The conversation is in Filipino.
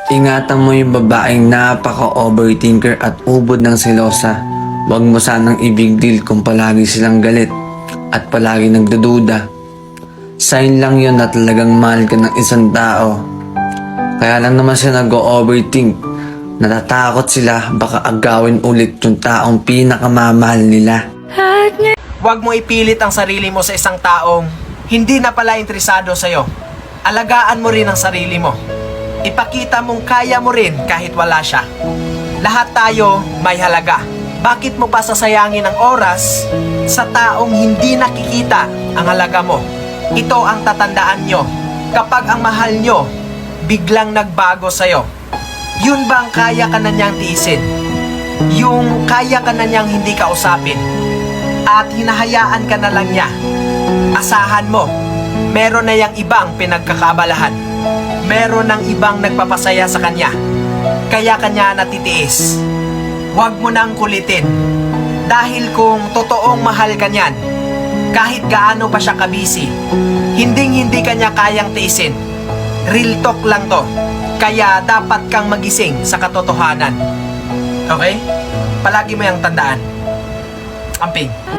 Ingatan mo yung babaeng napaka-overthinker at ubod ng selosa. Huwag mo sanang i-big deal kung palagi silang galit at palagi nagdududa. Sign lang yun na talagang mahal ka ng isang tao. Kaya lang naman siya nag-overthink. Natatakot sila baka agawin ulit yung taong pinakamamahal nila. Huwag mo ipilit ang sarili mo sa isang taong hindi na pala interesado sa'yo. Alagaan mo rin ang sarili mo. Ipakita mong kaya mo rin kahit wala siya. Lahat tayo may halaga. Bakit mo pa sasayangin ang oras sa taong hindi nakikita ang halaga mo? Ito ang tatandaan nyo. Kapag ang mahal nyo biglang nagbago sa'yo, yun ba ang kaya ka na niyang tiisin? Yung kaya ka na niyang hindi kausapin at hinahayaan ka na lang niya? Asahan mo, meron na yang ibang pinagkakabalahan. Meron ng ibang nagpapasaya sa kanya. Kaya kanya natitiis. Huwag mo nang kulitin. Dahil kung totoong mahal ka niyan, kahit gaano pa siya kabisi, hindi kanya kayang tiisin. Real talk lang to. Kaya dapat kang magising sa katotohanan. Okay? Palagi mo yung tandaan. Amping.